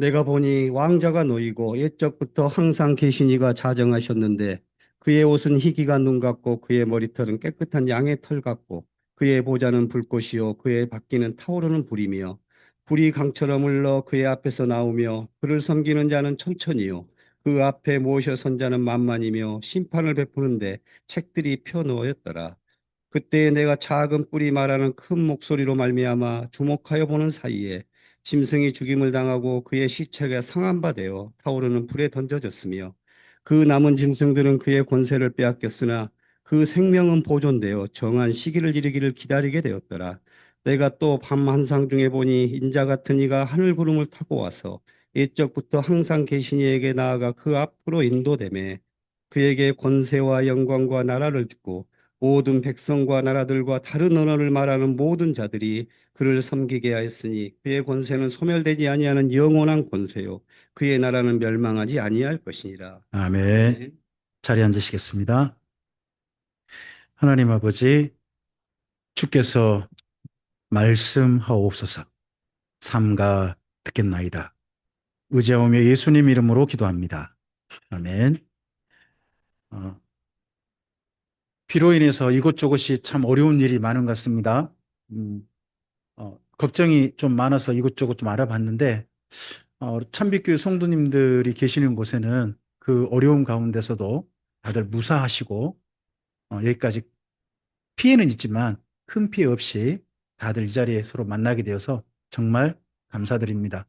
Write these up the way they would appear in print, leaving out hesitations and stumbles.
내가 보니 왕자가 놓이고 옛적부터 항상 계시니가 자정하셨는데 그의 옷은 희기가 눈 같고 그의 머리털은 깨끗한 양의 털 같고 그의 보좌는 불꽃이요 그의 바퀴는 타오르는 불이며 불이 강처럼 흘러 그의 앞에서 나오며 그를 섬기는 자는 천천히요 그 앞에 모셔 선 자는 만만이며 심판을 베푸는데 책들이 펴놓였더라. 그때 내가 작은 뿔이 말하는 큰 목소리로 말미암아 주목하여 보는 사이에 짐승이 죽임을 당하고 그의 시체가 상한 바 되어 타오르는 불에 던져졌으며 그 남은 짐승들은 그의 권세를 빼앗겼으나 그 생명은 보존되어 정한 시기를 이르기를 기다리게 되었더라. 내가 또 밤 한상 중에 보니 인자 같은 이가 하늘 구름을 타고 와서 옛적부터 항상 계신 이에게 나아가 그 앞으로 인도되매 그에게 권세와 영광과 나라를 주고 모든 백성과 나라들과 다른 언어를 말하는 모든 자들이 그를 섬기게 하였으니 그의 권세는 소멸되지 아니하는 영원한 권세요 그의 나라는 멸망하지 아니할 것이니라. 아멘. 아멘. 자리에 앉으시겠습니다. 하나님 아버지, 주께서 말씀하옵소서. 삼가 듣겠나이다. 의지하오며 예수님 이름으로 기도합니다. 아멘. 어, 비로 인해서 이곳저곳이 참 어려운 일이 많은 것 같습니다. 걱정이 좀 많아서 이곳저곳 좀 알아봤는데, 참빛교회 성도님들이 계시는 곳에는 그 어려움 가운데서도 다들 무사하시고, 여기까지 피해는 있지만 큰 피해 없이 다들 이 자리에 서로 만나게 되어서 정말 감사드립니다.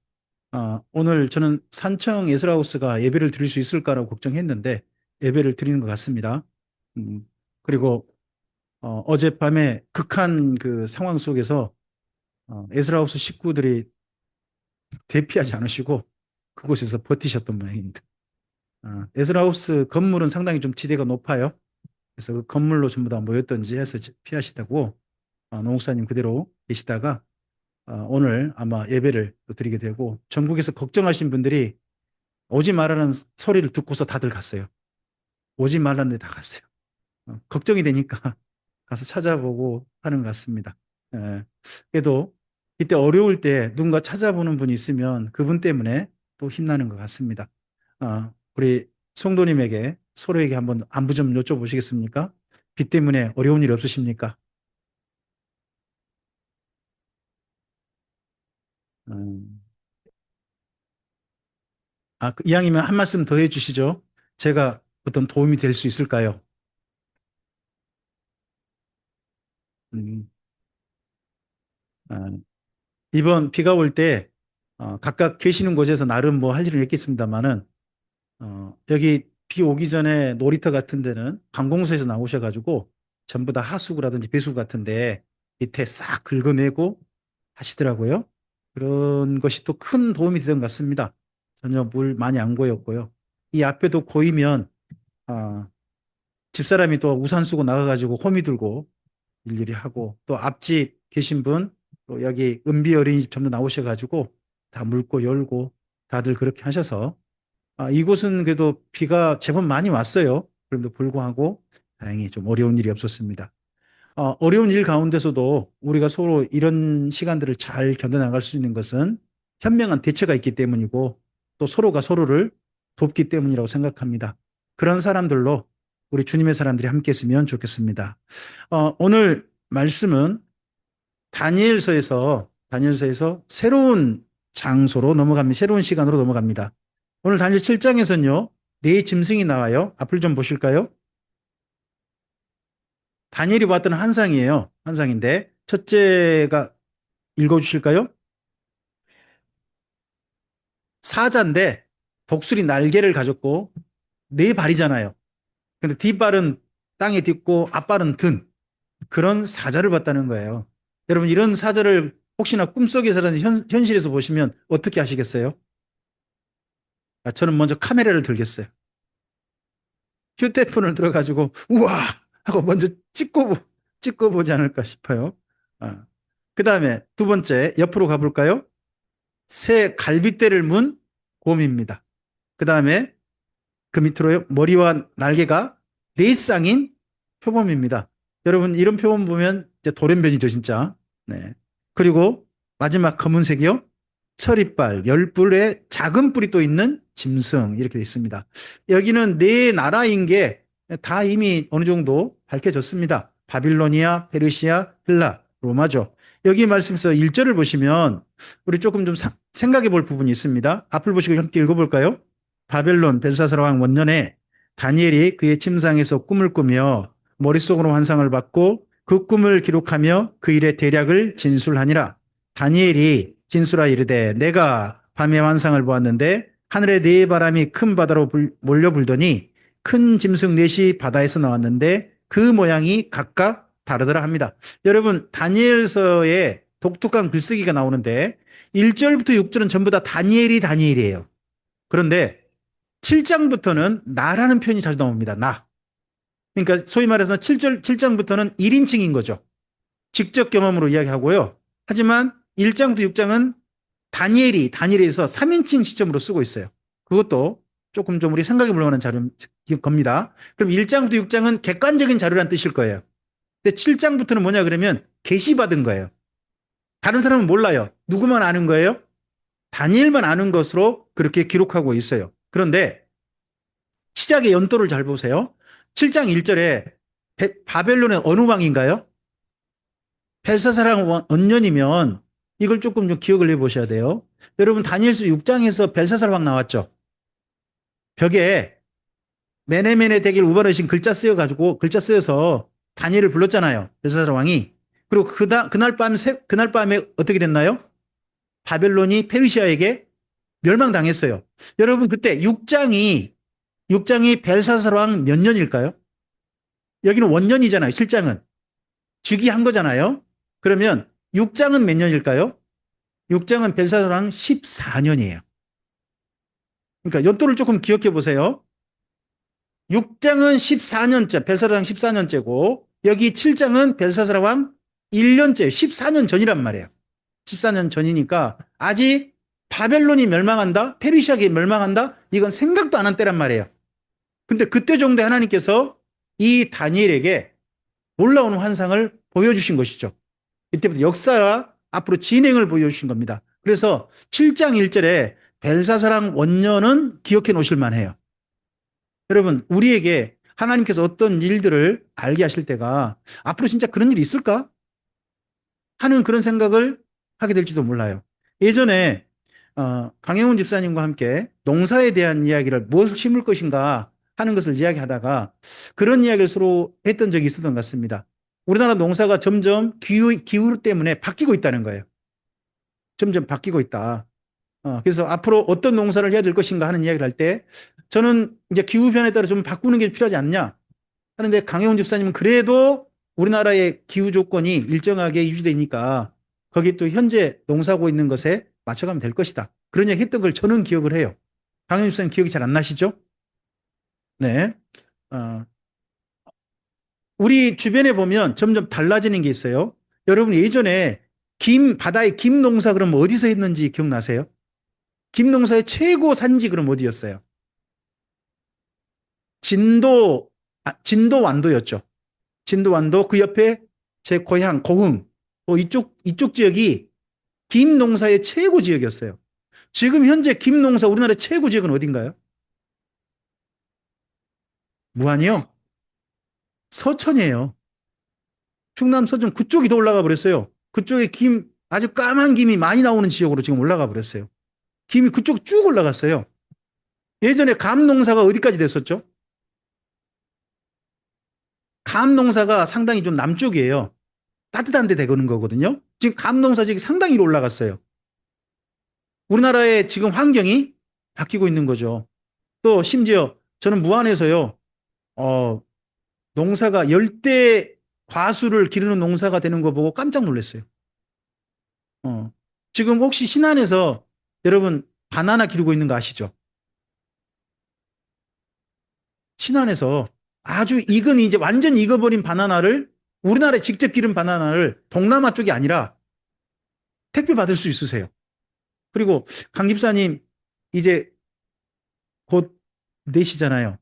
오늘 저는 산청 예술하우스가 예배를 드릴 수 있을까라고 걱정했는데 예배를 드리는 것 같습니다. 그리고 어젯밤에 극한 그 상황 속에서 예술하우스 식구들이 대피하지 않으시고 그곳에서 버티셨던 모양입니다. 예술하우스 건물은 상당히 좀 지대가 높아요. 그래서 그 건물로 전부 다 모였던지 해서 피하시다고 노목사님 그대로 계시다가 오늘 아마 예배를 또 드리게 되고 전국에서 걱정하신 분들이 오지 말라는 소리를 듣고서 다들 갔어요. 오지 말라는데 다 갔어요. 걱정이 되니까 가서 찾아보고 하는 것 같습니다. 예. 그래도 이때 어려울 때 누군가 찾아보는 분이 있으면 그분 때문에 또 힘나는 것 같습니다. 우리 성도님에게 서로에게 한번 안부 좀 여쭤보시겠습니까? 빚 때문에 어려운 일 없으십니까? 음. 이왕이면 한 말씀 더 해주시죠. 제가 어떤 도움이 될 수 있을까요? 음, 아, 이번 비가 올 때 각각 계시는 곳에서 나름 뭐 할 일은 있겠습니다만은 여기 비 오기 전에 놀이터 같은 데는 관공서에서 나오셔가지고 전부 다 하수구라든지 배수구 같은데 밑에 싹 긁어내고 하시더라고요. 그런 것이 또 큰 도움이 되던 것 같습니다. 전혀 물 많이 안 고였고요. 이 앞에도 고이면 아, 집사람이 또 우산 쓰고 나가가지고 호미 들고 일일이 하고 또 앞집 계신 분 또 여기 은비 어린이집 전부 나오셔가지고 다 물고 열고 다들 그렇게 하셔서 이곳은 그래도 비가 제법 많이 왔어요. 그럼에도 불구하고 다행히 좀 어려운 일이 없었습니다. 어려운 일 가운데서도 우리가 서로 이런 시간들을 잘 견뎌나갈 수 있는 것은 현명한 대처가 있기 때문이고 또 서로가 서로를 돕기 때문이라고 생각합니다. 그런 사람들로 우리 주님의 사람들이 함께 했으면 좋겠습니다. 오늘 말씀은 다니엘서에서 새로운 장소로 넘어갑니다. 새로운 시간으로 넘어갑니다. 오늘 다니엘 7장에서는요, 네 짐승이 나와요. 앞을 좀 보실까요? 다니엘이 봤던 환상이에요. 환상인데 첫째가 읽어주실까요? 사자인데 독수리 날개를 가졌고 네 발이잖아요. 근데 뒷발은 땅에 딛고 앞발은 든 그런 사자를 봤다는 거예요. 여러분 이런 사자를 혹시나 꿈속에서라는 현실에서 보시면 어떻게 하시겠어요? 저는 먼저 카메라를 들겠어요. 휴대폰을 들어가지고 우와 하고 먼저 찍고 보지 않을까 싶어요. 그 다음에 두 번째 옆으로 가볼까요? 새 갈빗대를 문 곰입니다. 그 다음에 그 밑으로요 머리와 날개가 네 쌍인 표범입니다. 여러분 이런 표범 보면 이제 돌연변이죠 진짜. 네. 그리고 마지막 검은색이요. 철이빨, 열뿔에 작은 뿔이 또 있는 짐승 이렇게 되어 있습니다. 여기는 네 나라인 게 다 이미 어느 정도 밝혀졌습니다. 바빌로니아, 페르시아, 헬라, 로마죠. 여기 말씀에서 1절을 보시면 우리 조금 좀 생각해 볼 부분이 있습니다. 앞을 보시고 함께 읽어볼까요? 바벨론 벨사살 왕 원년에 다니엘이 그의 침상에서 꿈을 꾸며 머릿속으로 환상을 받고 그 꿈을 기록하며 그 일의 대략을 진술하니라. 다니엘이 진술하 이르되 내가 밤에 환상을 보았는데 하늘에 네 바람이 큰 바다로 몰려 불더니 큰 짐승 넷이 바다에서 나왔는데 그 모양이 각각 다르더라 합니다. 여러분 다니엘서에 독특한 글쓰기가 나오는데 1절부터 6절은 전부 다 다니엘이에요. 그런데 7장부터는 나라는 표현이 자주 나옵니다. 나. 그러니까 소위 말해서 7장부터는 1인칭인 거죠. 직접 경험으로 이야기하고요. 하지만 1장부터 6장은 다니엘에서 3인칭 시점으로 쓰고 있어요. 그것도 조금 좀 우리 생각해 볼 만한 자료 겁니다. 그럼 1장부터 6장은 객관적인 자료란 뜻일 거예요. 근데 7장부터는 뭐냐 그러면 계시받은 거예요. 다른 사람은 몰라요. 누구만 아는 거예요? 다니엘만 아는 것으로 그렇게 기록하고 있어요. 그런데 시작의 연도를 잘 보세요. 7장 1절에 바벨론의 어느 왕인가요? 벨사살 원년이면 이걸 조금 좀 기억을 해보셔야 돼요. 여러분 다니엘서 6장에서 벨사살 왕 나왔죠. 벽에 메네메네 대길 우바르신 글자 쓰여서 다니엘을 불렀잖아요. 벨사살 왕이. 그리고 그날 밤에 어떻게 됐나요? 바벨론이 페르시아에게 멸망당했어요. 여러분 그때 6장이 벨사살 왕 몇 년일까요? 여기는 원년이잖아요. 실장은 즉위한 거잖아요. 그러면 6장은 몇 년일까요? 6장은 벨사살 왕 14년이에요. 그러니까 연도를 조금 기억해 보세요. 6장은 14년째, 벨사살 왕 14년째고 여기 7장은 벨사살 왕 1년째, 14년 전이란 말이에요. 14년 전이니까 아직 바벨론이 멸망한다, 페르시아가 멸망한다, 이건 생각도 안 한 때란 말이에요. 근데 그때 정도에 하나님께서 이 다니엘에게 놀라운 환상을 보여주신 것이죠. 이때부터 역사와 앞으로 진행을 보여주신 겁니다. 그래서 7장 1절에 벨사사랑 원년은 기억해 놓으실 만해요. 여러분 우리에게 하나님께서 어떤 일들을 알게 하실 때가 앞으로 진짜 그런 일이 있을까 하는 그런 생각을 하게 될지도 몰라요. 예전에 강영훈 집사님과 함께 농사에 대한 이야기를 무엇을 심을 것인가 하는 것을 이야기하다가 그런 이야기를 서로 했던 적이 있었던 것 같습니다. 우리나라 농사가 점점 기후 때문에 바뀌고 있다는 거예요. 점점 바뀌고 있다. 그래서 앞으로 어떤 농사를 해야 될 것인가 하는 이야기를 할 때 저는 이제 기후 변화에 따라 좀 바꾸는 게 필요하지 않냐 하는데 강영훈 집사님은 그래도 우리나라의 기후 조건이 일정하게 유지되니까 거기 또 현재 농사하고 있는 것에 맞춰가면 될 것이다. 그런 얘기 했던 걸 저는 기억을 해요. 강영훈 집사님 기억이 잘 안 나시죠? 네. 어, 우리 주변에 보면 점점 달라지는 게 있어요. 여러분 예전에 바다에 김 농사 그럼 어디서 했는지 기억나세요? 김 농사의 최고 산지 그럼 어디였어요? 진도 완도였죠. 진도 완도 그 옆에 제 고향 고흥 이쪽 지역이 김 농사의 최고 지역이었어요. 지금 현재 김 농사 우리나라의 최고 지역은 어딘가요? 무안이요? 서천이에요. 충남 서천 그쪽이 더 올라가 버렸어요. 그쪽에 아주 까만 김이 많이 나오는 지역으로 지금 올라가 버렸어요. 김이 그쪽 쭉 올라갔어요. 예전에 감 농사가 어디까지 됐었죠? 감 농사가 상당히 좀 남쪽이에요. 따뜻한 데 되는 거거든요. 지금 감 농사 지금 상당히 올라갔어요. 우리나라의 지금 환경이 바뀌고 있는 거죠. 또 심지어 저는 무안에서요. 어, 농사가 열대 과수를 기르는 농사가 되는 거 보고 깜짝 놀랐어요. 어, 지금 혹시 신안에서 여러분 바나나 기르고 있는 거 아시죠? 신안에서 아주 익은 이제 완전 익어버린 바나나를 우리나라에 직접 기른 바나나를 동남아 쪽이 아니라 택배 받을 수 있으세요. 그리고 강 집사님 이제 곧 내시잖아요.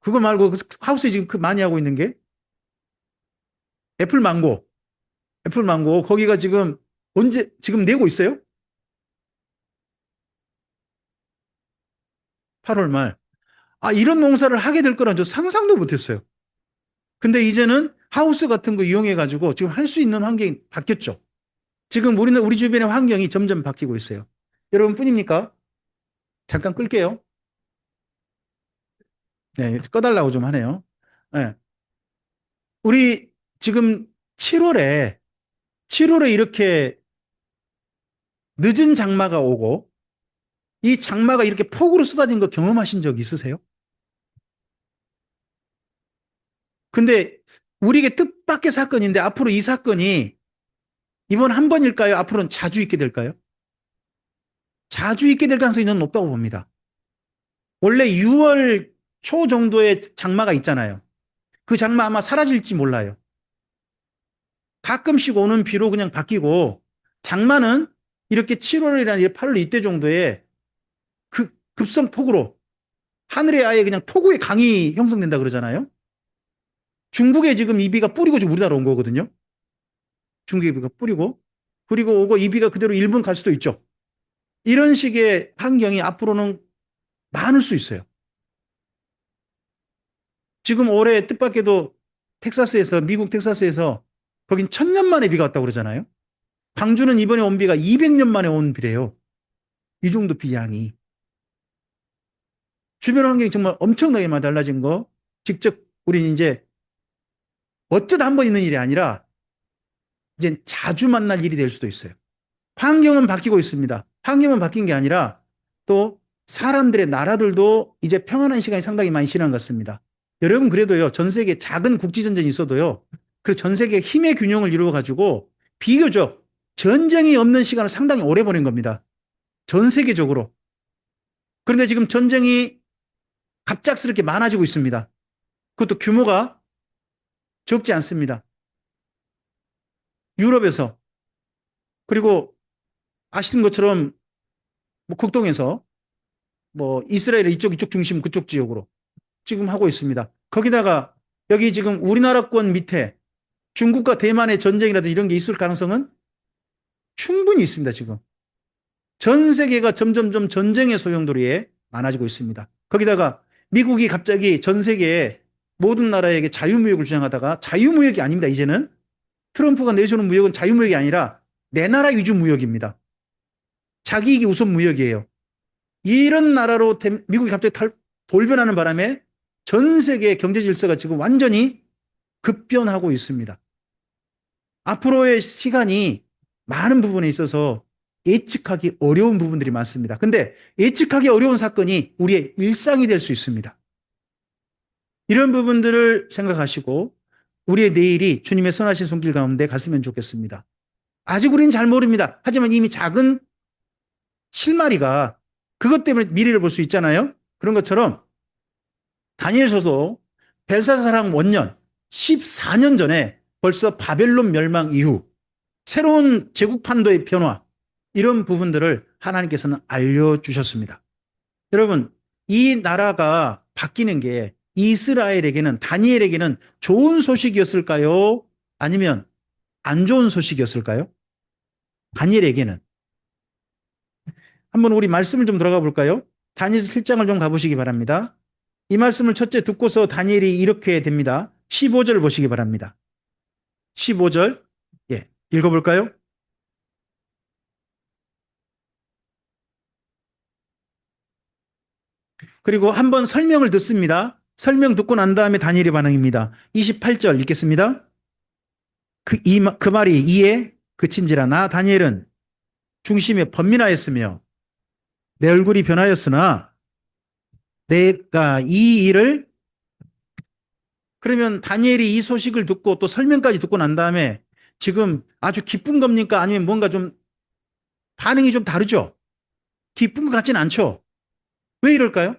그거 말고 하우스에 지금 많이 하고 있는 게 애플 망고. 애플망고 거기가 지금 언제 지금 내고 있어요? 8월 말. 아, 이런 농사를 하게 될 거란 저 상상도 못했어요. 근데 이제는 하우스 같은 거 이용해 가지고 지금 할 수 있는 환경이 바뀌었죠. 지금 우리는 우리 주변의 환경이 점점 바뀌고 있어요. 여러분 뿐입니까? 잠깐 끌게요. 네, 꺼달라고 좀 하네요. 네. 우리 지금 7월에 이렇게 늦은 장마가 오고 이 장마가 이렇게 폭우로 쏟아진 거 경험하신 적 있으세요? 근데 우리에게 뜻밖의 사건인데 앞으로 이 사건이 이번 한 번일까요? 앞으로는 자주 있게 될까요? 자주 있게 될 가능성이 저는 높다고 봅니다. 원래 6월 초 정도의 장마가 있잖아요. 그 장마 아마 사라질지 몰라요. 가끔씩 오는 비로 그냥 바뀌고 장마는 이렇게 7월이나 8월 이때 정도에 급성 폭우로 하늘에 아예 그냥 폭우의 강이 형성된다 그러잖아요. 중국에 지금 이 비가 뿌리고 지금 우리나라 온 거거든요. 중국에 비가 뿌리고 그리고 오고 이 비가 그대로 일본 갈 수도 있죠. 이런 식의 환경이 앞으로는 많을 수 있어요. 지금 올해 뜻밖에도 텍사스에서 미국 텍사스에서 거긴 1000년 만에 비가 왔다고 그러잖아요. 광주는 이번에 온 비가 200년 만에 온 비래요. 이 정도 비양이. 주변 환경이 정말 엄청나게 많이 달라진 거 직접 우리는 이제 어쩌다 한 번 있는 일이 아니라 이제 자주 만날 일이 될 수도 있어요. 환경은 바뀌고 있습니다. 환경은 바뀐 게 아니라 또 사람들의 나라들도 이제 평안한 시간이 상당히 많이 지난 것 같습니다. 여러분 그래도요 전 세계 작은 국지전쟁이 있어도요 그 전 세계 힘의 균형을 이루어 가지고 비교적 전쟁이 없는 시간을 상당히 오래 보낸 겁니다. 전 세계적으로. 그런데 지금 전쟁이 갑작스럽게 많아지고 있습니다. 그것도 규모가 적지 않습니다. 유럽에서 그리고 아시는 것처럼 뭐 극동에서 뭐 이스라엘 이쪽 중심 그쪽 지역으로 지금 하고 있습니다. 거기다가 여기 지금 우리나라권 밑에 중국과 대만의 전쟁이라든지 이런 게 있을 가능성은 충분히 있습니다. 지금 전 세계가 점점점 전쟁의 소용돌이에 많아지고 있습니다. 거기다가 미국이 갑자기 전 세계에 모든 나라에게 자유무역을 주장하다가 자유무역이 아닙니다. 이제는 트럼프가 내주는 무역은 자유무역이 아니라 내 나라 위주 무역입니다. 자기 이익이 우선 무역이에요. 이런 나라로 미국이 갑자기 돌변하는 바람에 전 세계의 경제 질서가 지금 완전히 급변하고 있습니다. 앞으로의 시간이 많은 부분에 있어서 예측하기 어려운 부분들이 많습니다. 근데 예측하기 어려운 사건이 우리의 일상이 될 수 있습니다. 이런 부분들을 생각하시고 우리의 내일이 주님의 선하신 손길 가운데 갔으면 좋겠습니다. 아직 우리는 잘 모릅니다. 하지만 이미 작은 실마리가 그것 때문에 미래를 볼 수 있잖아요. 그런 것처럼 다니엘서도 벨사사랑 원년 14년 전에 벌써 바벨론 멸망 이후 새로운 제국 판도의 변화 이런 부분들을 하나님께서는 알려주셨습니다. 여러분 이 나라가 바뀌는 게 이스라엘에게는 다니엘에게는 좋은 소식이었을까요? 아니면 안 좋은 소식이었을까요? 다니엘에게는. 한번 우리 말씀을 좀 들어가 볼까요? 다니엘서 7장을 좀 가보시기 바랍니다. 이 말씀을 첫째 듣고서 다니엘이 이렇게 됩니다. 15절 보시기 바랍니다. 15절 예, 읽어볼까요? 그리고 한번 설명을 듣습니다. 설명 듣고 난 다음에 다니엘의 반응입니다. 28절 읽겠습니다. 그 말이 이에 그친지라 나 다니엘은 중심에 번민하였으며 내 얼굴이 변하였으나 내가 이 일을 그러면 다니엘이 이 소식을 듣고 또 설명까지 듣고 난 다음에 지금 아주 기쁜 겁니까? 아니면 뭔가 좀 반응이 좀 다르죠? 기쁜 것 같진 않죠? 왜 이럴까요?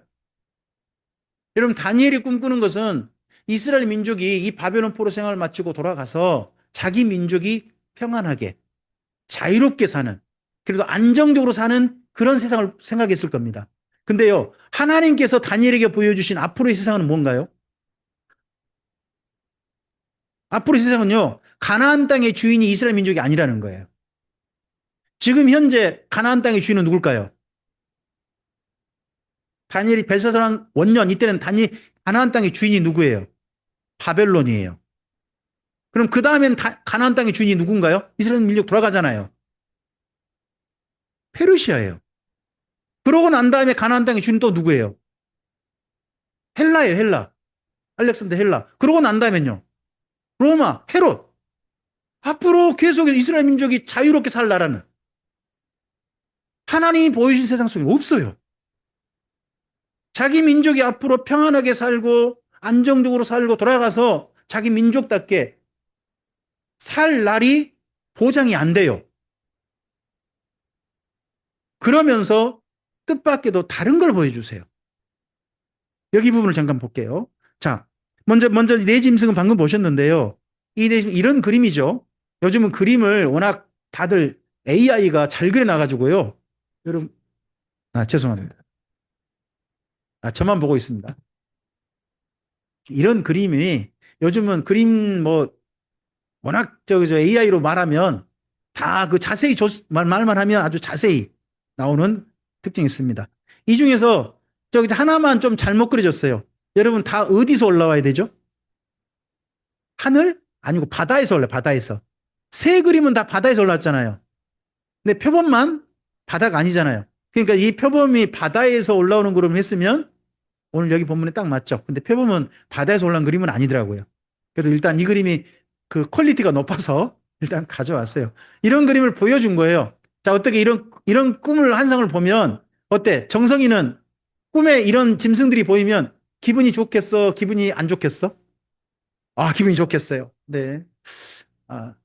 여러분 다니엘이 꿈꾸는 것은 이스라엘 민족이 이 바벨론 포로 생활을 마치고 돌아가서 자기 민족이 평안하게 자유롭게 사는 그래도 안정적으로 사는 그런 세상을 생각했을 겁니다. 근데요 하나님께서 다니엘에게 보여주신 앞으로의 세상은 뭔가요? 앞으로 이 세상은요, 가나안 땅의 주인이 이스라엘 민족이 아니라는 거예요. 지금 현재 가나안 땅의 주인은 누굴까요? 다니엘이 벨사스란 원년 이때는 가나안 땅의 주인이 누구예요? 바벨론이에요. 그럼 그 다음엔 가나안 땅의 주인이 누군가요? 이스라엘 민족 돌아가잖아요. 페르시아예요. 그러고 난 다음에 가나안 땅의 주인은 또 누구예요? 헬라예요, 헬라. 알렉산더 헬라. 그러고 난 다음엔요. 로마, 헤롯. 앞으로 계속 이스라엘 민족이 자유롭게 살 나라는 하나님이 보여주신 세상 속에 없어요. 자기 민족이 앞으로 평안하게 살고 안정적으로 살고 돌아가서 자기 민족답게 살 날이 보장이 안 돼요. 그러면서 뜻밖에도 다른 걸 보여주세요. 여기 부분을 잠깐 볼게요. 자, 먼저 네 짐승은 방금 보셨는데요. 이런 그림이죠. 요즘은 그림을 워낙 다들 AI가 잘 그려놔가지고요. 여러분, 죄송합니다. 저만 보고 있습니다. 이런 그림이 요즘은 그림 워낙 AI로 말하면 다 그 자세히 말만 하면 아주 자세히 나오는 특징이 있습니다. 이 중에서 하나만 좀 잘못 그려졌어요. 여러분 다 어디서 올라와야 되죠? 하늘? 아니고 바다에서 올라요. 바다에서. 새 그림은 다 바다에서 올라왔잖아요. 근데 표범만 바다가 아니잖아요. 그러니까 이 표범이 바다에서 올라오는 그림을 했으면 오늘 여기 본문에 딱 맞죠. 근데 표범은 바다에서 올라온 그림은 아니더라고요. 그래도 일단 이 그림이 그 퀄리티가 높아서 일단 가져왔어요. 이런 그림을 보여준 거예요. 자, 어떻게 이런 꿈을 한 상을 보면 어때? 정성이는 꿈에 이런 짐승들이 보이면 기분이 좋겠어? 기분이 안 좋겠어? 기분이 좋겠어요. 네.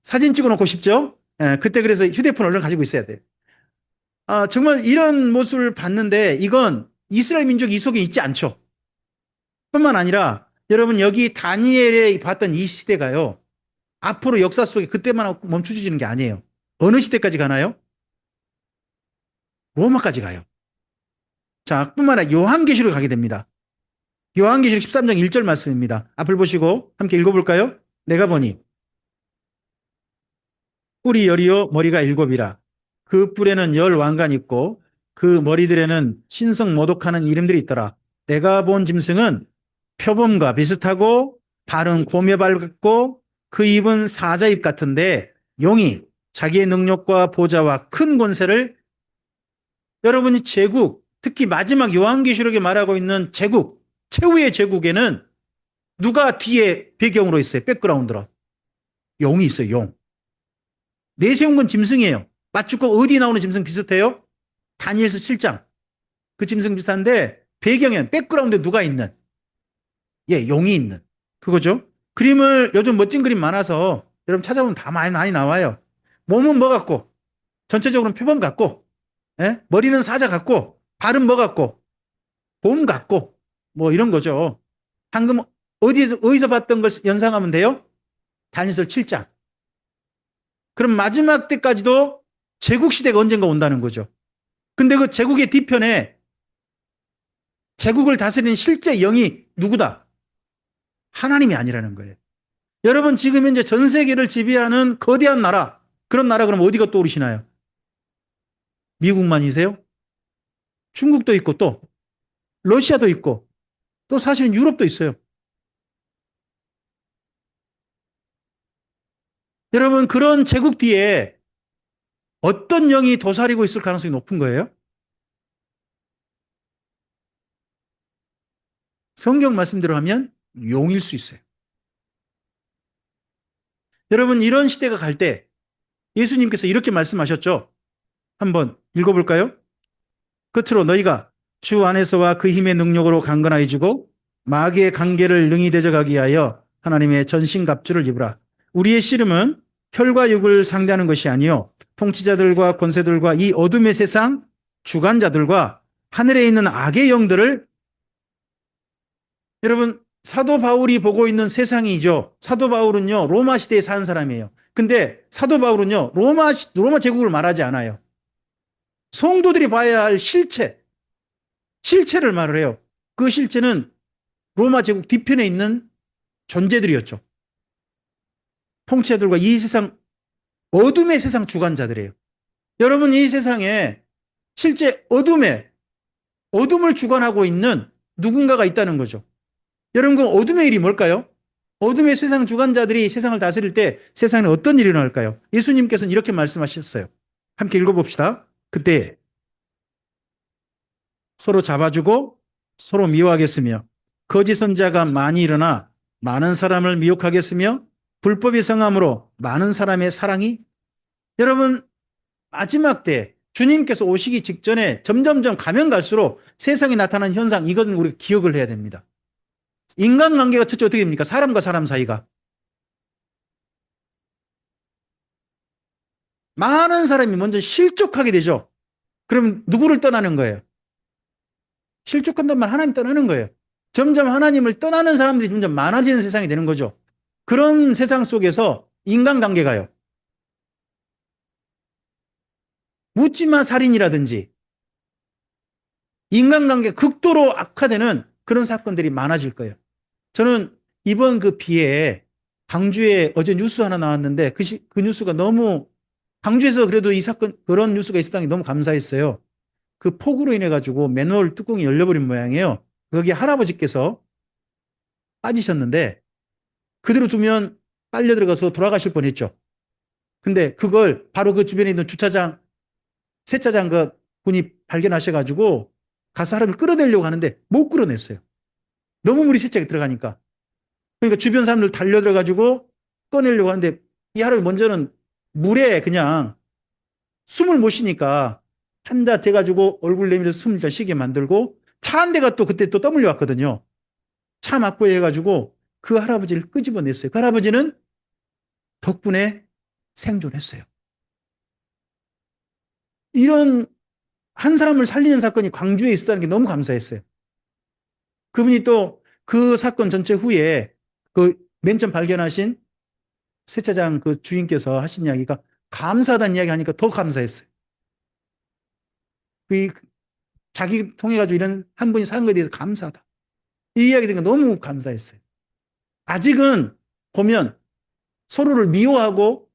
사진 찍어 놓고 싶죠? 그때 그래서 휴대폰 얼른 가지고 있어야 돼요. 정말 이런 모습을 봤는데 이건 이스라엘 민족이 이 속에 있지 않죠. 뿐만 아니라 여러분 여기 다니엘에 봤던 이 시대가요. 앞으로 역사 속에 그때만 멈춰지는 게 아니에요. 어느 시대까지 가나요? 로마까지 가요. 자, 뿐만 아니라 요한계시록 가게 됩니다. 요한계시록 13장 1절 말씀입니다. 앞을 보시고 함께 읽어볼까요? 내가 보니 뿔이 열이요 머리가 일곱이라. 그 뿔에는 열 왕관이 있고 그 머리들에는 신성 모독하는 이름들이 있더라. 내가 본 짐승은 표범과 비슷하고 발은 곰의 발 같고 그 입은 사자 입 같은데 용이 자기의 능력과 보좌와 큰 권세를 여러분이 제국 특히 마지막 요한계시록에 말하고 있는 제국 최후의 제국에는 누가 뒤에 배경으로 있어요? 백그라운드로 용이 있어요. 용. 내세운 건 짐승이에요. 맞추고 어디 나오는 짐승 비슷해요? 다니엘서 7장 그 짐승 비슷한데 배경에 백그라운드에 누가 있는 용이 있는 그거죠. 그림을 요즘 멋진 그림 많아서 여러분 찾아보면 다 많이 나와요. 몸은 뭐 같고 전체적으로는 표범 같고 머리는 사자 같고 발은 뭐 같고 곰 같고 뭐 이런 거죠. 방금 어디서 봤던 걸 연상하면 돼요? 다니엘서 7장. 그럼 마지막 때까지도 제국 시대가 언젠가 온다는 거죠. 근데 그 제국의 뒤편에 제국을 다스리는 실제 영이 누구다? 하나님이 아니라는 거예요. 여러분 지금 현재 전 세계를 지배하는 거대한 나라 그런 나라 그러면 어디가 떠오르시나요? 미국만이세요? 중국도 있고 또 러시아도 있고 또 사실은 유럽도 있어요. 여러분 그런 제국 뒤에 어떤 영이 도사리고 있을 가능성이 높은 거예요? 성경 말씀대로 하면 용일 수 있어요. 여러분 이런 시대가 갈 때 예수님께서 이렇게 말씀하셨죠. 한번 읽어볼까요? 끝으로 너희가 주 안에서와 그 힘의 능력으로 강건하여지고 마귀의 관계를 능히 대적하기 위하여 하나님의 전신갑주를 입으라. 우리의 씨름은 혈과 육을 상대하는 것이 아니요 통치자들과 권세들과 이 어둠의 세상 주관자들과 하늘에 있는 악의 영들을 여러분 사도 바울이 보고 있는 세상이죠. 사도 바울은요 로마 시대에 사는 사람이에요. 근데 사도 바울은요 로마 제국을 말하지 않아요. 성도들이 봐야 할 실체를 말을 해요. 그 실체는 로마 제국 뒤편에 있는 존재들이었죠. 통치자들과 이 세상 어둠의 세상 주관자들이에요. 여러분, 이 세상에 실제 어둠을 주관하고 있는 누군가가 있다는 거죠. 여러분, 그 어둠의 일이 뭘까요? 어둠의 세상 주관자들이 세상을 다스릴 때 세상에 어떤 일이 일어날까요? 예수님께서는 이렇게 말씀하셨어요. 함께 읽어봅시다. 그때 서로 잡아주고 서로 미워하겠으며 거짓 선지자가 많이 일어나 많은 사람을 미혹하겠으며 불법이 성함으로 많은 사람의 사랑이, 여러분, 마지막 때 주님께서 오시기 직전에 점점점 가면 갈수록 세상에 나타나는 현상, 이건 우리가 기억을 해야 됩니다. 인간관계가 첫째 어떻게 됩니까? 사람과 사람 사이가. 많은 사람이 먼저 실족하게 되죠. 그럼 누구를 떠나는 거예요? 실족한단 말, 하나님 떠나는 거예요. 점점 하나님을 떠나는 사람들이 점점 많아지는 세상이 되는 거죠. 그런 세상 속에서 인간관계가요, 묻지마 살인이라든지 인간관계 극도로 악화되는 그런 사건들이 많아질 거예요. 저는 이번 그 비에 광주에 어제 뉴스 하나 나왔는데 그 뉴스가 너무, 광주에서 그래도 이 사건, 그런 뉴스가 있었다는 게 너무 감사했어요. 그 폭우로 인해 가지고 맨홀 뚜껑이 열려버린 모양이에요. 거기 할아버지께서 빠지셨는데 그대로 두면 빨려 들어가서 돌아가실 뻔했죠. 근데 그걸 바로 그 주변에 있는 주차장, 세차장 그 분이 발견하셔가지고 가서 사람을 끌어내려고 하는데 못 끌어냈어요. 너무 물이 세차게 들어가니까. 그러니까 주변 사람들 달려들어가지고 꺼내려고 하는데 이 할아버지 먼저는 물에 그냥 숨을 못 쉬니까 한자 돼가지고 얼굴 내밀어서 숨을 잘 쉬게 만들고, 차 한 대가 또 그때 또 떠밀려 왔거든요. 차 막고 해가지고 그 할아버지를 끄집어냈어요. 그 할아버지는 덕분에 생존했어요. 이런 한 사람을 살리는 사건이 광주에 있었다는 게 너무 감사했어요. 그분이 또 그 사건 전체 후에 그 맨 처음 발견하신 세차장 그 주인께서 하신 이야기가 감사하다는 이야기 하니까 더 감사했어요. 그 자기 통해가지고 이런 한 분이 사는 것에 대해서 감사하다, 이 이야기 들으니까 너무 감사했어요. 아직은 보면 서로를 미워하고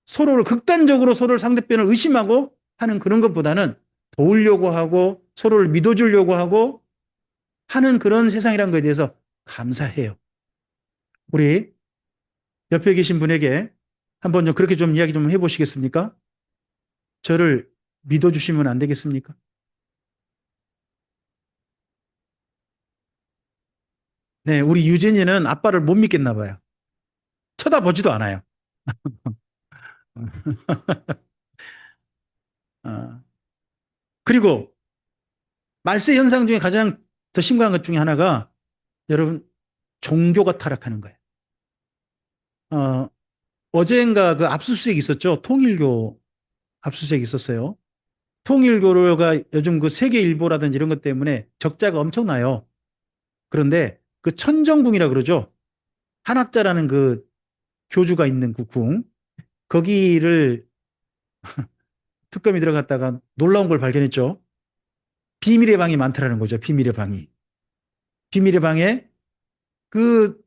서로를 극단적으로 서로를 상대편을 의심하고 하는 그런 것보다는 도우려고 하고 서로를 믿어주려고 하고 하는 그런 세상이라는 것에 대해서 감사해요. 우리 옆에 계신 분에게 한번 좀 그렇게 좀 이야기 좀 해보시겠습니까? 저를 믿어주시면 안 되겠습니까? 네, 우리 유진이는 아빠를 못 믿겠나 봐요. 쳐다보지도 않아요. 그리고 말세 현상 중에 가장 더 심각한 것 중에 하나가, 여러분, 종교가 타락하는 거예요. 어젠가 그 압수수색이 있었죠. 통일교 압수수색이 있었어요. 통일교가 요즘 그 세계일보라든지 이런 것 때문에 적자가 엄청나요. 그런데 그 천정궁이라 그러죠. 한학자라는 그 교주가 있는 그 궁, 거기를 특검이 들어갔다가 놀라운 걸 발견했죠. 비밀의 방이 많더라는 거죠. 비밀의 방이. 비밀의 방에 그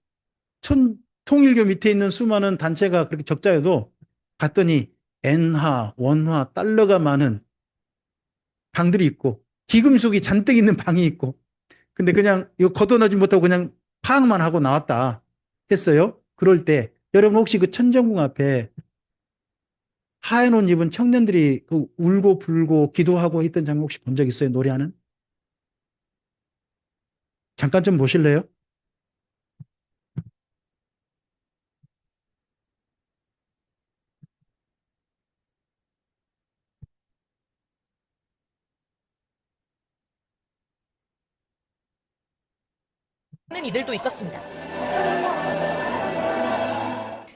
통일교 밑에 있는 수많은 단체가 그렇게 적자여도 갔더니 엔화, 원화, 달러가 많은 방들이 있고 기금속이 잔뜩 있는 방이 있고, 근데 그냥 이거 걷어내지 못하고 그냥 파악만 하고 나왔다 했어요. 그럴 때 여러분 혹시 그 천정궁 앞에 하얀 옷 입은 청년들이 그 울고 불고 기도하고 했던 장면 혹시 본 적 있어요? 노래하는? 잠깐 좀 보실래요? 는 이들도 있었습니다.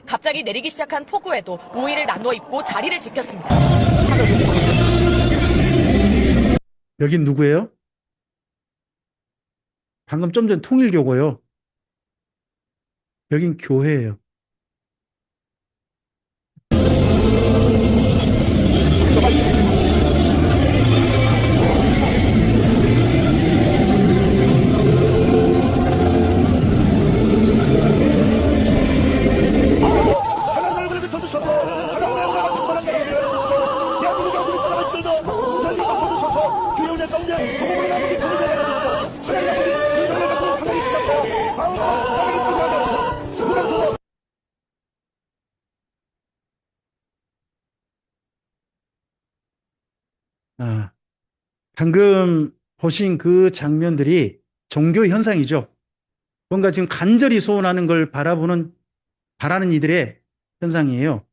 갑자기 내리기 시작한 폭우에도 우위를 나누어 입고 자리를 지켰습니다. 여긴 누구예요? 방금 좀 전 통일교고요. 여긴 교회예요. 방금 보신 그 장면들이 종교 현상이죠. 뭔가 지금 간절히 소원하는 걸 바라는 이들의 현상이에요.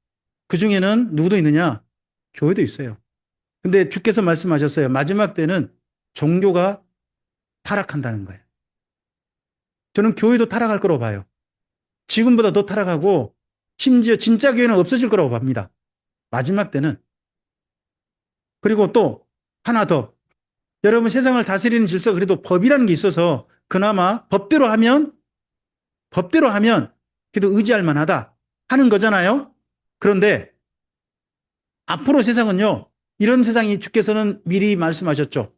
그 중에는 누구도 있느냐? 교회도 있어요. 근데 주께서 말씀하셨어요. 마지막 때는 종교가 타락한다는 거예요. 저는 교회도 타락할 거라고 봐요. 지금보다 더 타락하고 심지어 진짜 교회는 없어질 거라고 봅니다. 마지막 때는. 그리고 또 하나 더. 여러분 세상을 다스리는 질서 그래도 법이라는 게 있어서 그나마 법대로 하면 그래도 의지할 만하다 하는 거잖아요. 그런데 앞으로 세상은요. 이런 세상이 주께서는 미리 말씀하셨죠.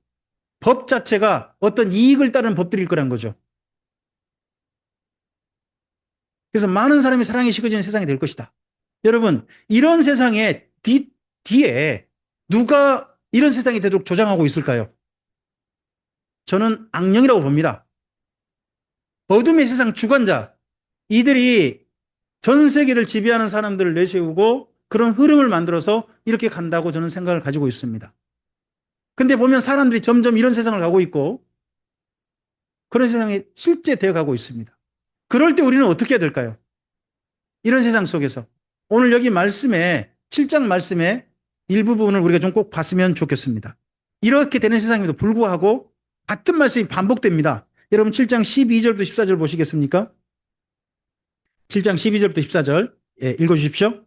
법 자체가 어떤 이익을 따르는 법들일 거란 거죠. 그래서 많은 사람이 사랑에 식어지는 세상이 될 것이다. 여러분 이런 세상에 뒤에 누가 이런 세상이 되도록 조장하고 있을까요? 저는 악령이라고 봅니다. 어둠의 세상 주관자, 이들이 전 세계를 지배하는 사람들을 내세우고 그런 흐름을 만들어서 이렇게 간다고 저는 생각을 가지고 있습니다. 근데 보면 사람들이 점점 이런 세상을 가고 있고 그런 세상이 실제 되어 가고 있습니다. 그럴 때 우리는 어떻게 해야 될까요? 이런 세상 속에서. 오늘 여기 말씀에, 7장 말씀에 일부분을 우리가 좀 꼭 봤으면 좋겠습니다. 이렇게 되는 세상임에도 불구하고 같은 말씀이 반복됩니다. 여러분 7장 12절부터 14절 보시겠습니까? 7장 12절부터 14절 읽어주십시오.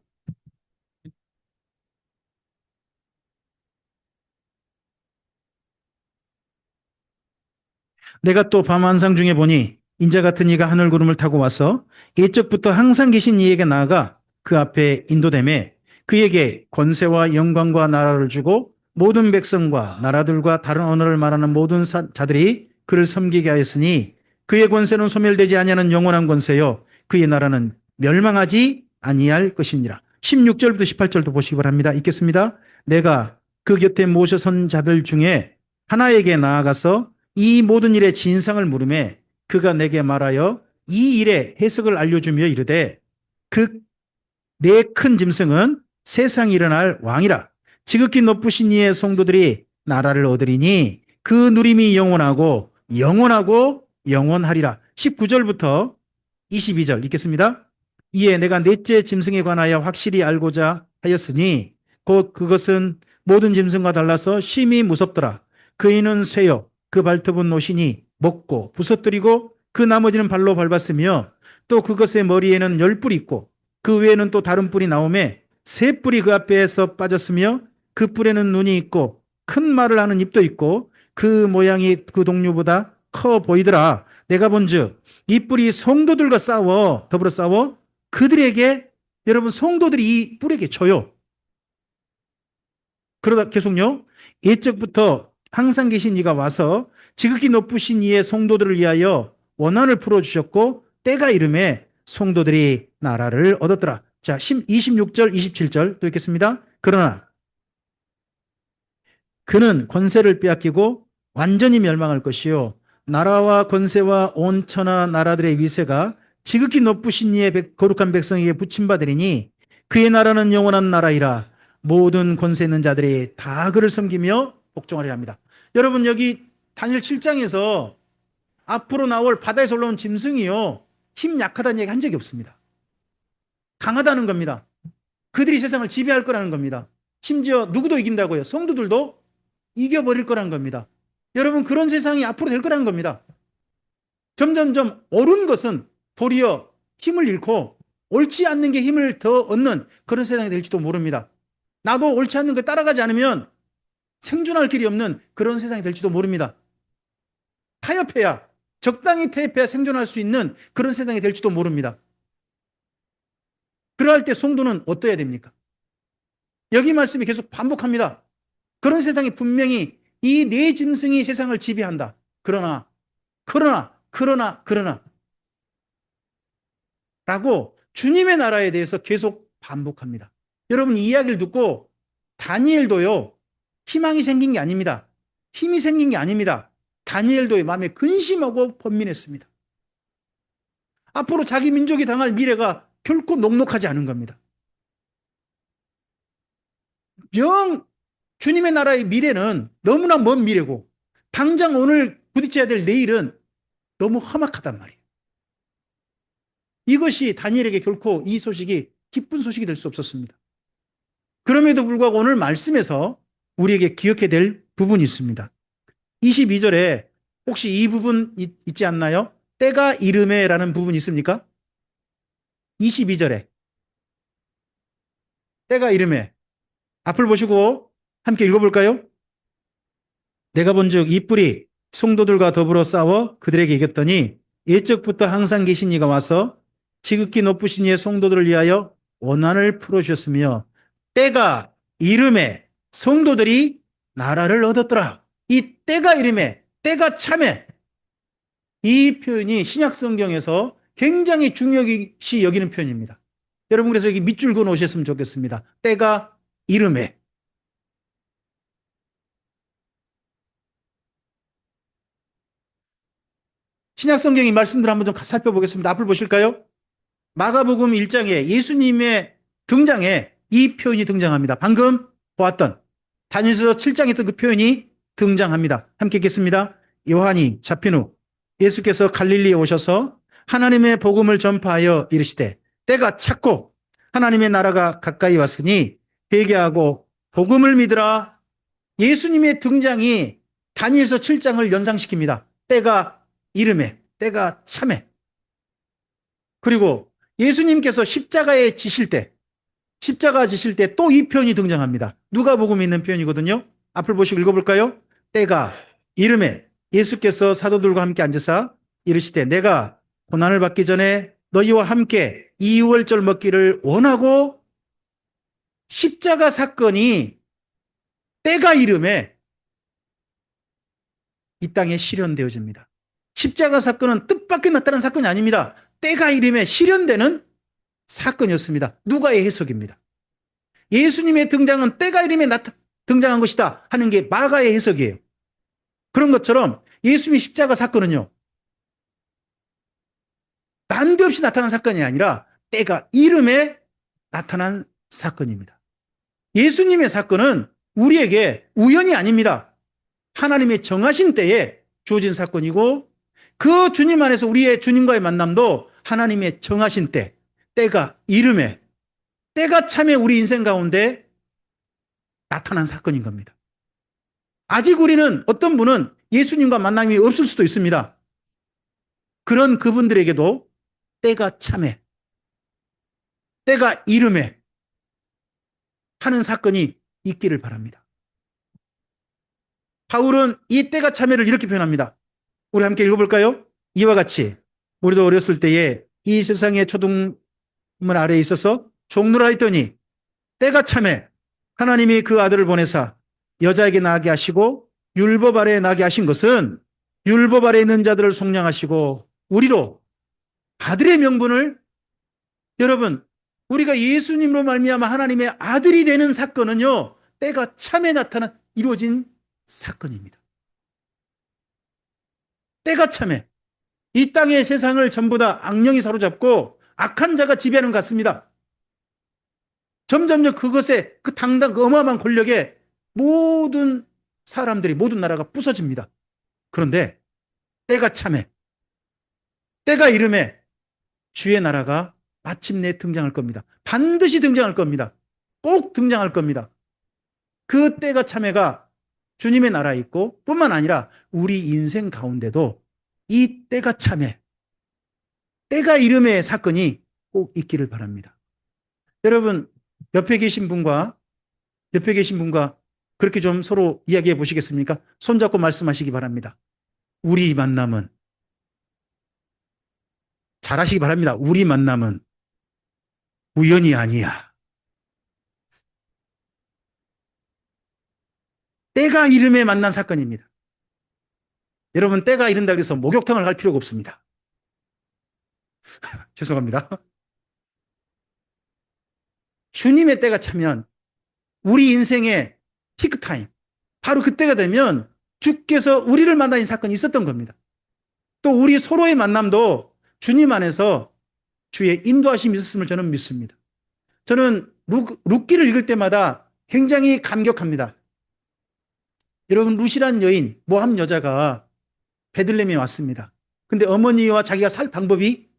내가 또 밤 환상 중에 보니 인자 같은 이가 하늘 구름을 타고 와서 예적부터 항상 계신 이에게 나아가 그 앞에 인도됨에 그에게 권세와 영광과 나라를 주고 모든 백성과 나라들과 다른 언어를 말하는 모든 자들이 그를 섬기게 하였으니 그의 권세는 소멸되지 아니하는 영원한 권세요 그의 나라는 멸망하지 아니할 것이니라. 16절부터 18절도 보시기 바랍니다. 읽겠습니다. 내가 그 곁에 모셔 선 자들 중에 하나에게 나아가서 이 모든 일의 진상을 물음에 그가 내게 말하여 이 일의 해석을 알려주며 이르되 그 내 큰 짐승은 세상에 일어날 왕이라. 지극히 높으신 이의 성도들이 나라를 얻으리니 그 누림이 영원하고 영원하리라. 19절부터 22절 읽겠습니다. 이에 내가 넷째 짐승에 관하여 확실히 알고자 하였으니 곧 그것은 모든 짐승과 달라서 심히 무섭더라. 그이는 쇠요 그 발톱은 노시니 먹고 부서뜨리고 그 나머지는 발로 밟았으며 또 그것의 머리에는 10뿔이 있고 그 외에는 또 다른 뿔이 나오매 세 뿔이 그 앞에서 빠졌으며 그 뿔에는 눈이 있고 큰 말을 하는 입도 있고 그 모양이 그 동류보다 커 보이더라. 내가 본즉 이 뿔이 성도들과 더불어 싸워 그들에게 여러분 성도들이 이 뿔에게 줘요. 그러다 계속요. 예적부터 항상 계신 이가 와서 지극히 높으신 이의 성도들을 위하여 원한을 풀어주셨고 때가 이름에 성도들이 나라를 얻었더라. 자, 26절, 27절 또 읽겠습니다. 그러나 그는 권세를 빼앗기고 완전히 멸망할 것이요 나라와 권세와 온 천하 나라들의 위세가 지극히 높으신 이의 거룩한 백성에게 붙임받으리니 그의 나라는 영원한 나라이라. 모든 권세 있는 자들이 다 그를 섬기며 복종하리라 합니다. 여러분 여기 다니엘 7장에서 앞으로 나올 바다에서 올라온 짐승이요 힘 약하다는 얘기 한 적이 없습니다. 강하다는 겁니다. 그들이 세상을 지배할 거라는 겁니다. 심지어 누구도 이긴다고요. 성도들도 이겨버릴 거라는 겁니다. 여러분 그런 세상이 앞으로 될 거라는 겁니다. 점점점 옳은 것은 도리어 힘을 잃고 옳지 않는 게 힘을 더 얻는 그런 세상이 될지도 모릅니다. 나도 옳지 않는 걸 따라가지 않으면 생존할 길이 없는 그런 세상이 될지도 모릅니다. 타협해야 적당히 타협해야 생존할 수 있는 그런 세상이 될지도 모릅니다. 그러할 때 성도는 어떠해야 됩니까? 여기 말씀이 계속 반복합니다. 그런 세상이 분명히 이 네 짐승이 세상을 지배한다. 그러나 라고 주님의 나라에 대해서 계속 반복합니다. 여러분 이 이야기를 듣고 다니엘도요 희망이 생긴 게 아닙니다. 힘이 생긴 게 아닙니다. 다니엘도의 마음에 근심하고 번민했습니다. 앞으로 자기 민족이 당할 미래가 결코 녹록하지 않은 겁니다. 영 주님의 나라의 미래는 너무나 먼 미래고 당장 오늘 부딪혀야 될 내일은 너무 험악하단 말이에요. 이것이 다니엘에게 결코 이 소식이 기쁜 소식이 될 수 없었습니다. 그럼에도 불구하고 오늘 말씀에서 우리에게 기억해야 될 부분이 있습니다. 22절에 혹시 이 부분 있지 않나요? 때가 이름에라는 부분이 있습니까? 22절에 때가 이름에 앞을 보시고 함께 읽어볼까요? 내가 본즉 이 뿔이 성도들과 더불어 싸워 그들에게 이겼더니 옛적부터 항상 계신 이가 와서 지극히 높으신 이의 성도들을 위하여 원한을 풀어주셨으며 때가 이름에 성도들이 나라를 얻었더라. 이 때가 이름에 때가 참에 이 표현이 신약 성경에서 굉장히 중요시 여기는 표현입니다. 여러분 그래서 여기 밑줄 그어 놓으셨으면 좋겠습니다. 때가 이름에. 신약 성경의 말씀들 한번 좀 살펴보겠습니다. 앞을 보실까요? 마가복음 1장에 예수님의 등장에 이 표현이 등장합니다. 방금 보았던 다니엘서 7장에 있던 그 표현이 등장합니다. 함께 읽겠습니다. 요한이 잡힌 후 예수께서 갈릴리에 오셔서 하나님의 복음을 전파하여 이르시되 때가 찼고 하나님의 나라가 가까이 왔으니 회개하고 복음을 믿으라. 예수님의 등장이 다니엘서 7장을 연상시킵니다. 때가 이름에, 때가 참에. 그리고 예수님께서 십자가 지실 때 또 이 표현이 등장합니다. 누가복음에 있는 표현이거든요. 앞을 보시고 읽어볼까요? 때가 이름에 예수께서 사도들과 함께 앉으사 이르시되 내가 고난을 받기 전에 너희와 함께 이 유월절 먹기를 원하고 십자가 사건이 때가 이름에 이 땅에 실현되어집니다. 십자가 사건은 뜻밖의 나타난 사건이 아닙니다. 때가 이름에 실현되는 사건이었습니다. 누가의 해석입니다. 예수님의 등장은 때가 이름에 등장한 것이다 하는 게 마가의 해석이에요. 그런 것처럼 예수님의 십자가 사건은요, 난데없이 나타난 사건이 아니라 때가 이름에 나타난 사건입니다. 예수님의 사건은 우리에게 우연이 아닙니다. 하나님의 정하신 때에 주어진 사건이고 그 주님 안에서 우리의 주님과의 만남도 하나님의 정하신 때가 이름에, 때가 참에 우리 인생 가운데 나타난 사건인 겁니다. 아직 우리는 어떤 분은 예수님과 만남이 없을 수도 있습니다. 그런 그분들에게도 때가 참에, 때가 이름에 하는 사건이 있기를 바랍니다. 바울은 이 때가 참에를 이렇게 표현합니다. 우리 함께 읽어볼까요? 이와 같이 우리도 어렸을 때에 이 세상의 초등물 아래에 있어서 종로라 했더니 때가 참에 하나님이 그 아들을 보내사 여자에게 나게 하시고 율법 아래에 나게 하신 것은 율법 아래에 있는 자들을 속량하시고 우리로 아들의 명분을, 여러분 우리가 예수님으로 말미암아 하나님의 아들이 되는 사건은요, 때가 참에 나타난 이루어진 사건입니다. 때가 참에 이 땅의 세상을 전부 다 악령이 사로잡고 악한 자가 지배하는 것 같습니다. 점점점 그것에 그 어마어마한 권력에 모든 사람들이, 모든 나라가 부서집니다. 그런데 때가 참에, 때가 이름에 주의 나라가 마침내 등장할 겁니다. 반드시 등장할 겁니다. 꼭 등장할 겁니다. 그 때가 참에가 주님의 나라에 있고 뿐만 아니라 우리 인생 가운데도 이 때가 참에, 때가 이름의 사건이 꼭 있기를 바랍니다. 여러분 옆에 계신 분과 그렇게 좀 서로 이야기해 보시겠습니까? 손잡고 말씀하시기 바랍니다. 우리 만남은, 잘하시기 바랍니다. 우리 만남은 우연이 아니야. 때가 이름에 만난 사건입니다. 여러분 때가 이른다 그래서 목욕탕을 갈 필요가 없습니다. 죄송합니다. 주님의 때가 차면 우리 인생의 피크타임, 바로 그때가 되면 주께서 우리를 만나신 사건이 있었던 겁니다. 또 우리 서로의 만남도 주님 안에서 주의 인도하심이 있었음을 저는 믿습니다. 저는 룻기를 읽을 때마다 굉장히 감격합니다. 여러분, 룻이란 여인, 모함 여자가 베들레헴에 왔습니다. 근데 어머니와 자기가 살 방법이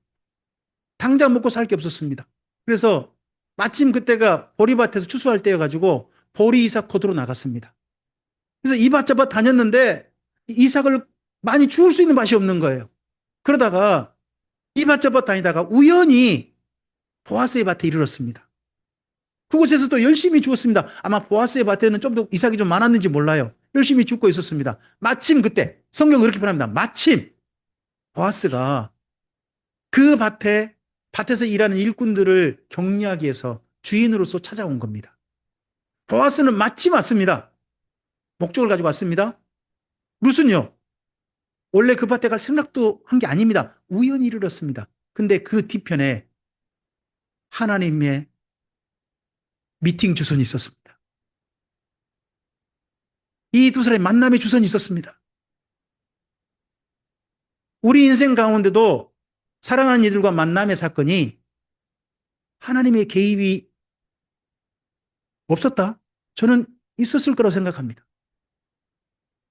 당장 먹고 살 게 없었습니다. 그래서 마침 그때가 보리밭에서 추수할 때여가지고 보리 이삭 거두러 나갔습니다. 그래서 이밭저밭 다녔는데 이삭을 많이 주울 수 있는 밭이 없는 거예요. 그러다가 이밭저밭 다니다가 우연히 보아스의 밭에 이르렀습니다. 그곳에서 또 열심히 주었습니다. 아마 보아스의 밭에는 좀 더 이삭이 좀 많았는지 몰라요. 열심히 줍고 있었습니다. 마침 그때 성경은 그렇게 표현합니다. 마침 보아스가 그 밭에서 일하는 일꾼들을 격리하기 위해서 주인으로서 찾아온 겁니다. 보아스는 마침 왔습니다. 목적을 가지고 왔습니다. 룻은요, 원래 그 밭에 갈 생각도 한 게 아닙니다. 우연히 이르렀습니다. 근데 그 뒤편에 하나님의 미팅 주선이 있었습니다. 이 두 사람의 만남의 주선이 있었습니다. 우리 인생 가운데도 사랑하는 이들과 만남의 사건이 하나님의 개입이 없었다? 저는 있었을 거라고 생각합니다.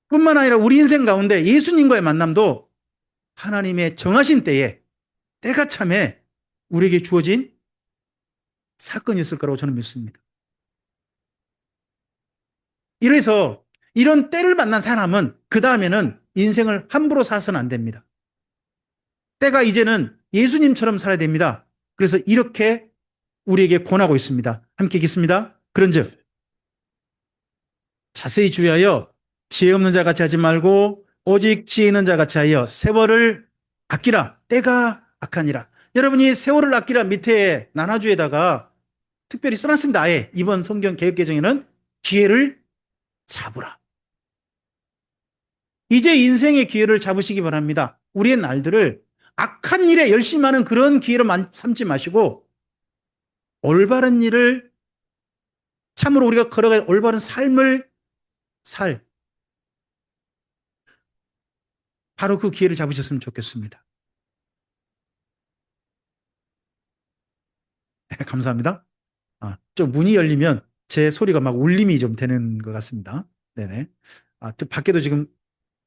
뿐만 아니라 우리 인생 가운데 예수님과의 만남도 하나님의 정하신 때에 때가 참에 우리에게 주어진 사건이었을 거라고 저는 믿습니다. 이래서 이런 때를 만난 사람은 그 다음에는 인생을 함부로 살아서는 안 됩니다. 때가 이제는 예수님처럼 살아야 됩니다. 그래서 이렇게 우리에게 권하고 있습니다. 함께 읽겠습니다. 그런즉 자세히 주의하여 지혜 없는 자 같이 하지 말고 오직 지혜 있는 자 같이 하여 세월을 아끼라. 때가 악하니라. 여러분이 세월을 아끼라 밑에 나눠주에다가 특별히 써놨습니다. 아예 이번 성경 개역개정에는 기회를 잡으라. 이제 인생의 기회를 잡으시기 바랍니다. 우리의 날들을 악한 일에 열심히 하는 그런 기회로 삼지 마시고 올바른 일을, 참으로 우리가 걸어갈 올바른 삶을 바로 그 기회를 잡으셨으면 좋겠습니다. 네, 감사합니다. 좀 문이 열리면 제 소리가 막 울림이 좀 되는 것 같습니다. 네네. 또 밖에도 지금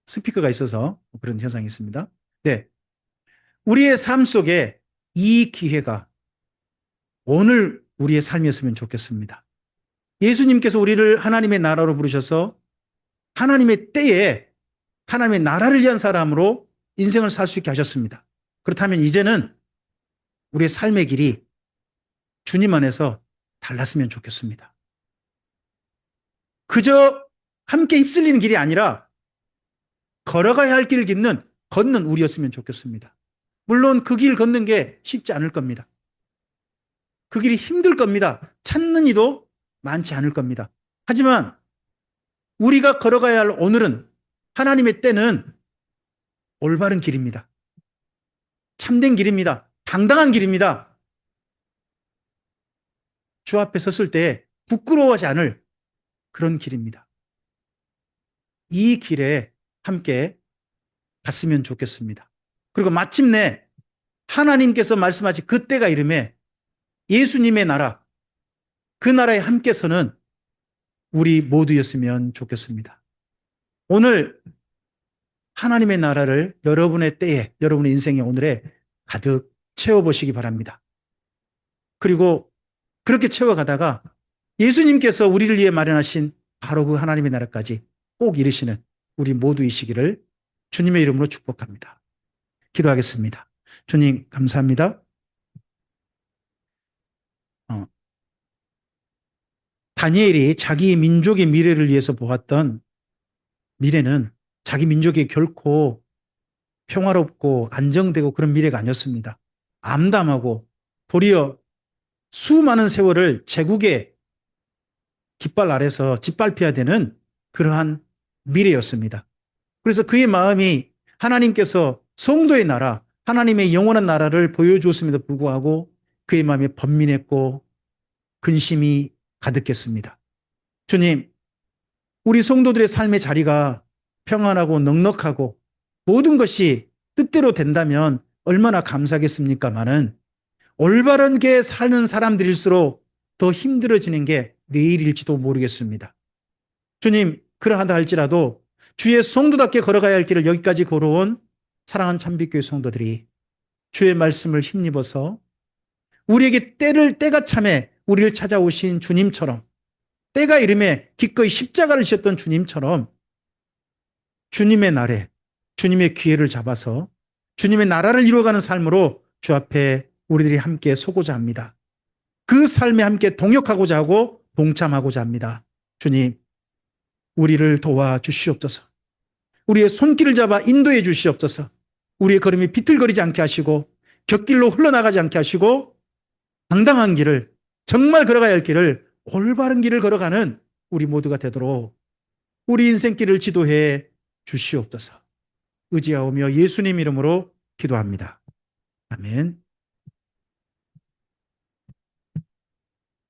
스피커가 있어서 그런 현상이 있습니다. 네. 우리의 삶 속에 이 기회가 오늘 우리의 삶이었으면 좋겠습니다. 예수님께서 우리를 하나님의 나라로 부르셔서 하나님의 때에 하나님의 나라를 위한 사람으로 인생을 살 수 있게 하셨습니다. 그렇다면 이제는 우리의 삶의 길이 주님 안에서 달랐으면 좋겠습니다. 그저 함께 휩쓸리는 길이 아니라 걸어가야 할 길을 걷는 우리였으면 좋겠습니다. 물론 그 길 걷는 게 쉽지 않을 겁니다. 그 길이 힘들 겁니다. 찾는 이도 많지 않을 겁니다. 하지만 우리가 걸어가야 할 오늘은, 하나님의 때는 올바른 길입니다. 참된 길입니다. 당당한 길입니다. 주 앞에 섰을 때 부끄러워하지 않을 그런 길입니다. 이 길에 함께 갔으면 좋겠습니다. 그리고 마침내 하나님께서 말씀하신 그 때가 이름에 예수님의 나라, 그 나라에 함께 서는 우리 모두였으면 좋겠습니다. 오늘 하나님의 나라를 여러분의 때에, 여러분의 인생의 오늘에 가득 채워보시기 바랍니다. 그리고 그렇게 채워가다가 예수님께서 우리를 위해 마련하신 바로 그 하나님의 나라까지 꼭 이르시는 우리 모두이시기를 주님의 이름으로 축복합니다. 기도하겠습니다. 주님, 감사합니다. 다니엘이 자기 민족의 미래를 위해서 보았던 미래는 자기 민족이 결코 평화롭고 안정되고 그런 미래가 아니었습니다. 암담하고 도리어 수많은 세월을 제국의 깃발 아래서 짓밟혀야 되는 그러한 미래였습니다. 그래서 그의 마음이 하나님께서 성도의 나라, 하나님의 영원한 나라를 보여주었음에도 불구하고 그의 마음이 번민했고 근심이 가득했습니다. 주님, 우리 성도들의 삶의 자리가 평안하고 넉넉하고 모든 것이 뜻대로 된다면 얼마나 감사하겠습니까마는 올바르게 사는 사람들일수록 더 힘들어지는 게 내일일지도 모르겠습니다. 주님, 그러하다 할지라도 주의 성도답게 걸어가야 할 길을 여기까지 걸어온 사랑하는 참빛교회 성도들이 주의 말씀을 힘입어서 우리에게 때가 참에 우리를 찾아오신 주님처럼, 때가 이름에 기꺼이 십자가를 지셨던 주님처럼 주님의 날에 주님의 기회를 잡아서 주님의 나라를 이루어가는 삶으로 주 앞에 우리들이 함께 서고자 합니다. 그 삶에 함께 동역하고자 하고 동참하고자 합니다. 주님, 우리를 도와주시옵소서. 우리의 손길을 잡아 인도해 주시옵소서. 우리의 걸음이 비틀거리지 않게 하시고 곁길로 흘러나가지 않게 하시고 당당한 길을, 정말 걸어가야 할 길을, 올바른 길을 걸어가는 우리 모두가 되도록 우리 인생길을 지도해 주시옵소서. 의지하오며 예수님 이름으로 기도합니다. 아멘.